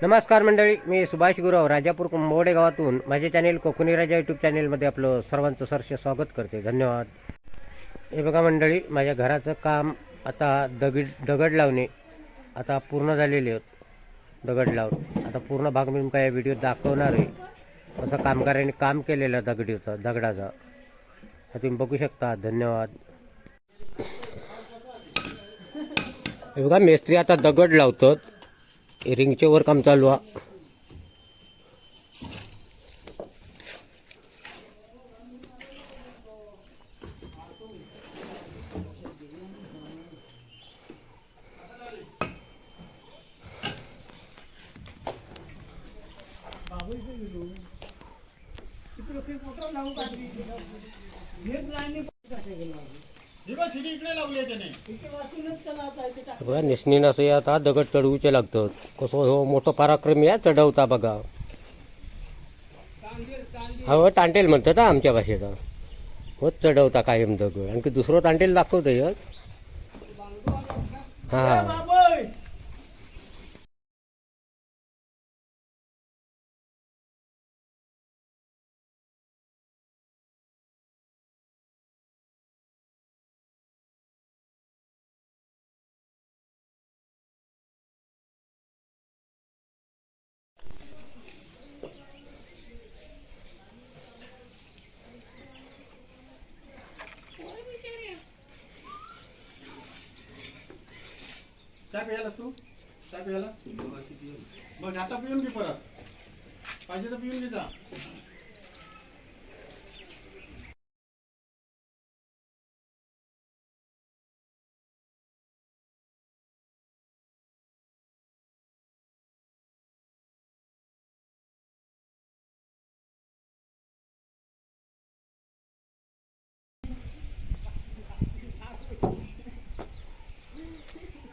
नमस्कार मंडळी, मी सुभाष गुरव राजापूर कुंभवडे गावातून माझे चॅनेल कोकणी राजा यूट्यूब चॅनेलमध्ये आपलं सर्वांचं सहर्ष स्वागत करते. धन्यवाद. हे बघा मंडळी, माझ्या घराचं काम आता दगड लावणे आता पूर्ण झालेले आहेत. दगड लावून आता पूर्ण भाग मी तुमका या व्हिडिओत दाखवणार आहे. असं कामगारांनी काम केलेलं दगडाचा तुम्ही बघू शकता. धन्यवाद. हे बघा, मेस्त्री आता दगड लावतात. रिंगचे वर काम चालू आहे. बघा, निसनीन असं आता दगड चढवूचे लागतात. कसं हो मोठं पराक्रमी आहे चढवता बघा. हो, तांटेल म्हणतात आमच्या भाषेचा. होच चढवता कायम दगड. आणखी दुसरं तांटेल दाखवतंय. हा, काय प्यायला तू? काय प्यायला? मग आता पिऊन घे परत. पाहिजे तर पिऊन घे जा.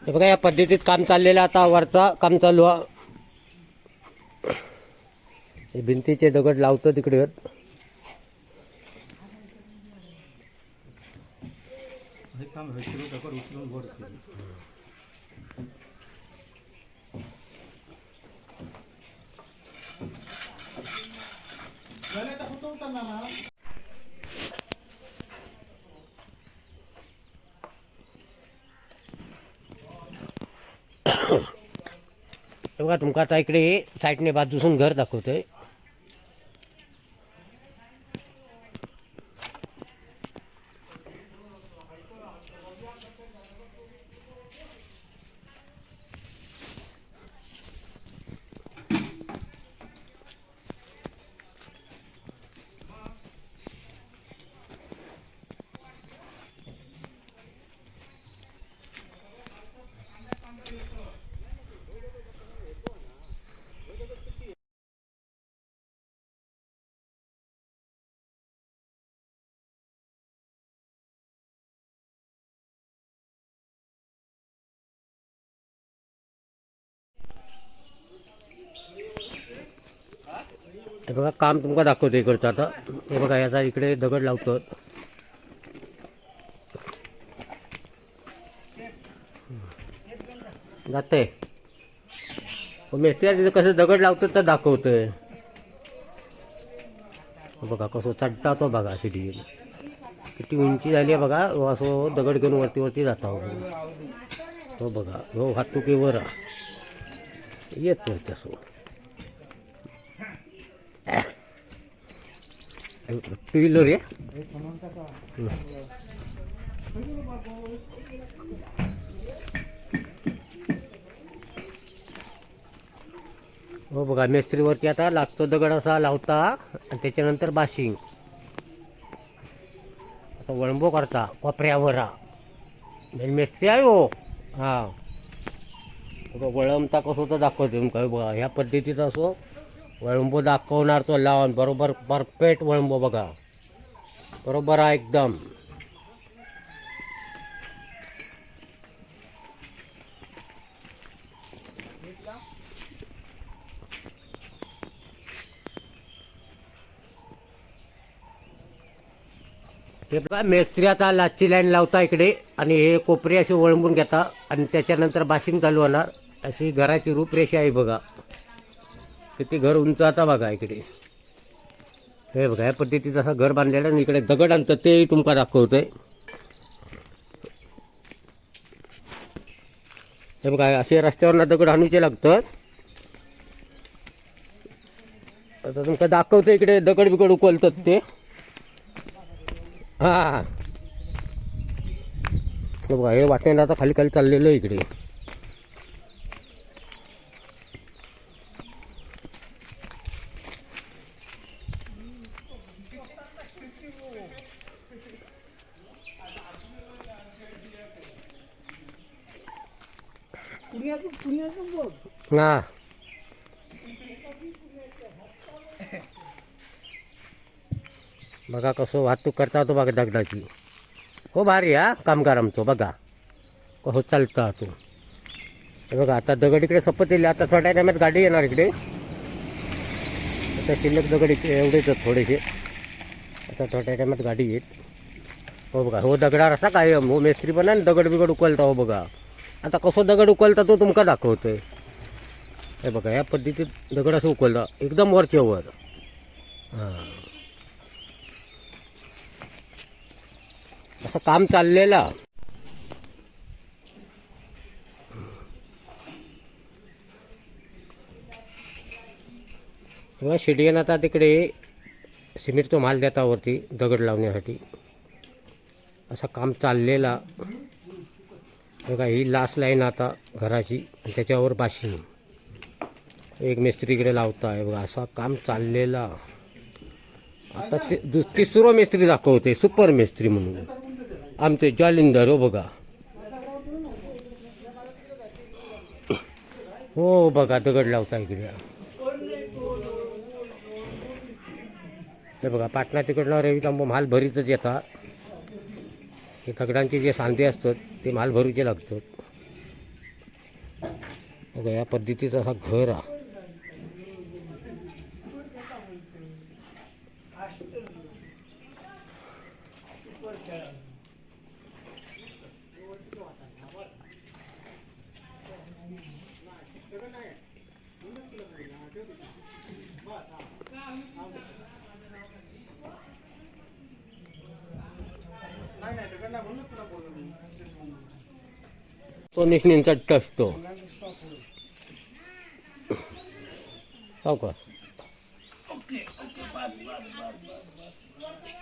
हे बघा, या पद्धतीत काम चाललेलं. आता वरचा काम चालू आहे. हे भिंतीचे दगड लावतो तिकडे. बघा, तुमका आता इकडे साईडने बाजूसून घर दाखवतोय. हे बघा, काम तुमका दाखवतो इकडचं. आता हे बघा, याचा इकडे दगड लावतो. जाते मेस्त्री तिथे कसं दगड लावतात तर दाखवतोय. बघा कसं चढता तो बघा. सिटी किती उंची झाली आहे बघा. असं दगड घेऊन वरती वरती जाता. हो बघा, हो हातुकी वर येतोय तसं. टू व्हीलर आहे. हो बघा, मेस्त्रीवरती आता लागतो दगड असा लावता आणि त्याच्यानंतर बाशिंग. आता वळंबो करता कोपऱ्यावर. मेस्त्री आहे हो. हा, वळंबता कसं होतं दाखवते तुमका. बघा, ह्या पद्धतीत असो वळंबो दाखवणार तो लावून. बरोबर परफेक्ट वळंबो बघा. बरोबर आहे एकदम. हे बघा, मेस्त्री आता लाचची लाईन लावता इकडे आणि हे कोपरे असे वळंबून घेता आणि त्याच्यानंतर बाशिंग चालू होणार. अशी घराची रूपरेषा आहे बघा. किती घर उंच आता बघा इकडे. हे बघा या पद्धतीचं असं घर बांधलेलं आणि इकडे दगड आणतं ते तुमका दाखवतोय. हे बघा असे रस्त्यावरनं दगड आणूचे लागतात. आता तुमका दाखवतो इकडे दगड बिगड उकलतात ते. हां हे बघा हे वाटेनं आता खाली खाली चाललेलं आहे इकडे. हां बघा कसं वाहतूक करता तो बघा दगडाची. हो भारी हा कामगार आमचं बघा हो चालता तो. हे बघा आता दगड इकडे सपत येईल. आता थोड्या टायमात गाडी येणार इकडे. आता शिल्लक दगड इकडे एवढेच आहेत थोडेसे. आता थोड्या टायमात गाडी येईल. हो बघा हो दगडावर असा काय हो मेस्त्री पण आहे दगड बिगड उकलता. हो बघा आता कसं दगड उकलता तो तुमका दाखवतोय. हे बघा या पद्धतीत दगड असं उकलता एकदम वरच्या वर. हां असं काम चाललेलं. तेव्हा शिडियन आता तिकडे सिमेंटचा माल देता वरती दगड लावण्यासाठी असं काम चाललेला. बघा ही लास्ट लाईन आता घराची आणि त्याच्यावर बाशिंग. एक मिस्त्रीकडे लावता आहे बघा असं काम चाललेला. आता ते तिसरं मिस्त्री दाखवते सुपर मिस्त्री म्हणून आमचे जालिंदर. हो बघा हो बघा दगड लावता इकडे. हे बघा पाटणा तिकडनं रेवी तांबू माल भरीतच येतात. हे दगडांचे जे सांधे असतात ते माल भरूचे लागतात. बघा या पद्धतीचं असा घर आहे. तो निष्णींचा टसतो हो का.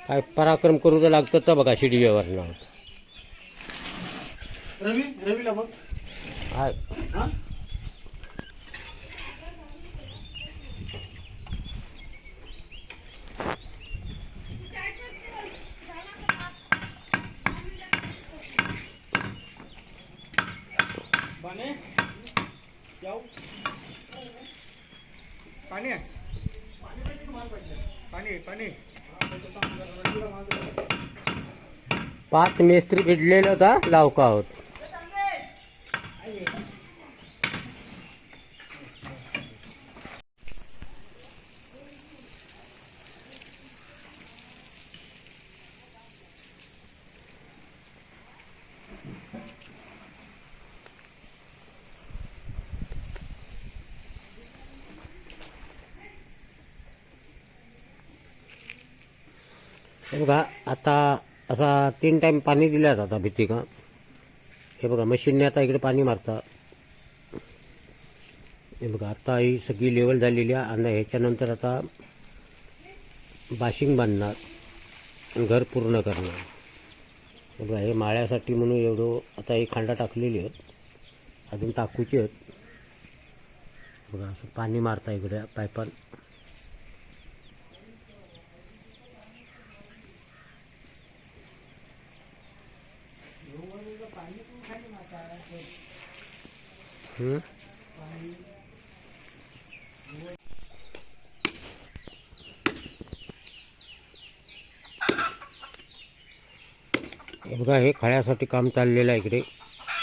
काय पराक्रम करू तर लागतं तर बघा शिडीवर ना. रवीला बघ हाय पाणी पाणी पाणी 5 मेस्त्री भिडलेलं होता लावका आहोत. हे बघा आता असा 3 टाईम पाणी दिलं आता भीती का. हे बघा मशीनने आता इकडे पाणी मारता. हे बघा आता ही सगळी लेवल झालेली आहे आणि ह्याच्यानंतर आता बाशिंग बांधणार घर पूर्ण करणार. हे बघा हे माळ्यासाठी म्हणून एवढं आता ही खांडा टाकलेली आहेत अजून टाकूची आहेत. बघा असं पाणी मारता इकडे पायपान. हे बघा हे खळ्यासाठी काम चाललेलं आहे इकडे.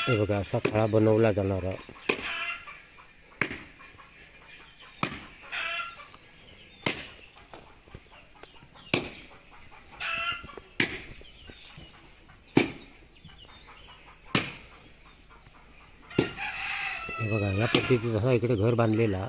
हे बघा असा खळा बनवला जाणार आहे. हे बघा या पद्धतीचं असं इकडे घर बांधलेला.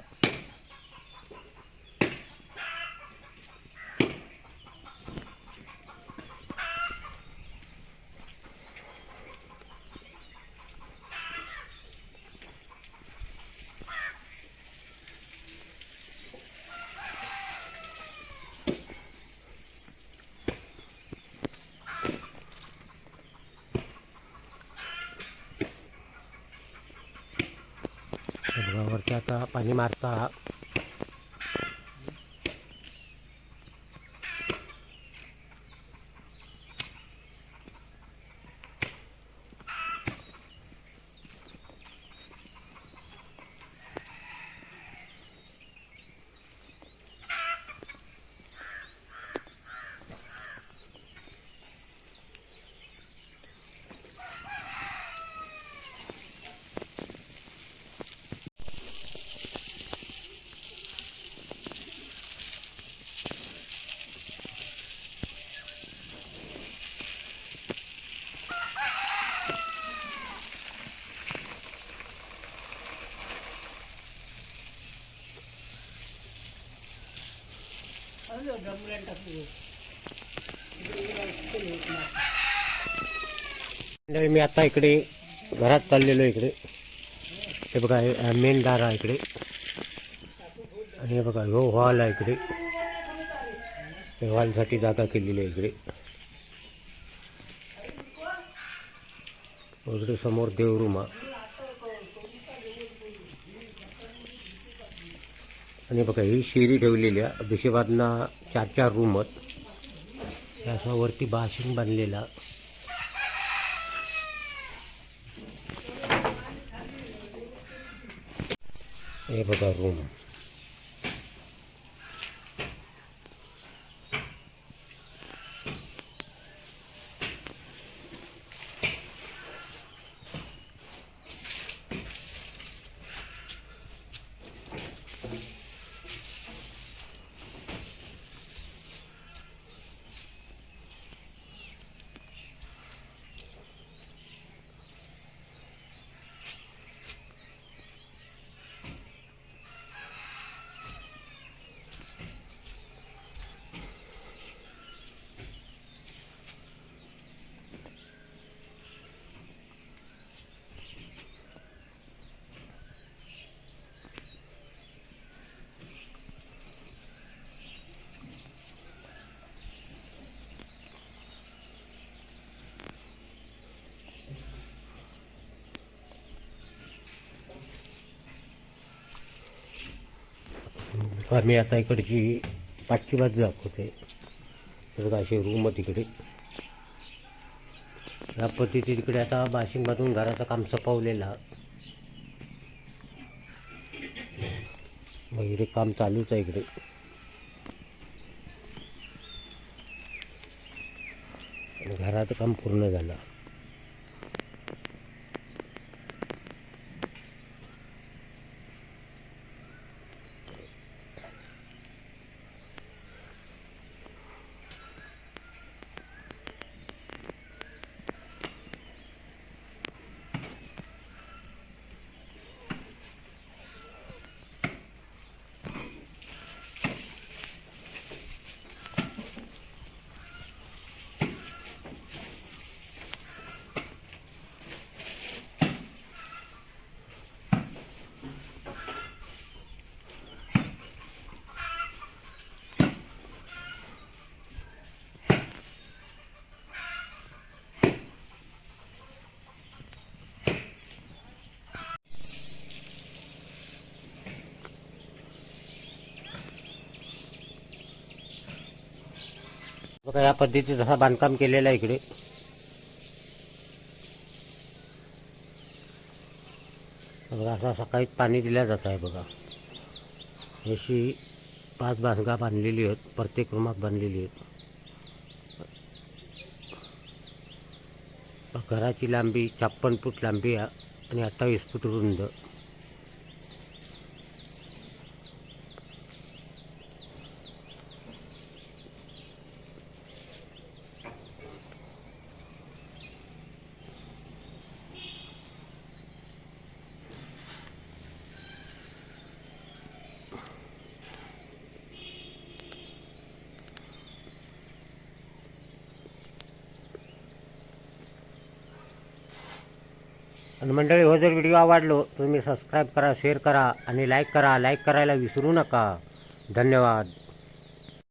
वरती आता पाणी मारता. मी आता इकडे घरात चाललेलो इकडे. हे बघा हे मेन दार आहे इकडे आणि हे बघा हो हॉल आहे इकडे. हॉलसाठी जागा केलेली आहे इकडे. इकडे समोर देवरूम आहे आणि बघा ही शेरी ठेवलेली आहे. भिशेबादना 4 रूम आहेत. असं वरती बाशिंग बांधलेला. हे बघा रूम. आम्ही आता इकडची पाठची बाजू दाखवते. बघा असे रूम तिकडे. या पद्धती तिकडे आता बाशिंगमधून घराचं काम संपवलेलं. मग इकडे काम चालूच आहे इकडे. घराचं काम पूर्ण झालं. बघा या पद्धतीचं असं बांधकाम केलेलं आहे इकडे. बघा असं सकाळी पाणी दिलं जात आहे. बघा अशी 5 बांधगा बांधलेली आहेत. प्रत्येक रूमात बांधलेली आहेत. घराची लांबी 56 फूट लांबी आहे आणि 28 फूट रुंद. आणि मंडळी हो जर व्हिडिओ आवडलो तुम्ही सबस्क्राईब करा, शेअर करा आणि लाईक करा. लाईक करायला विसरू नका. धन्यवाद.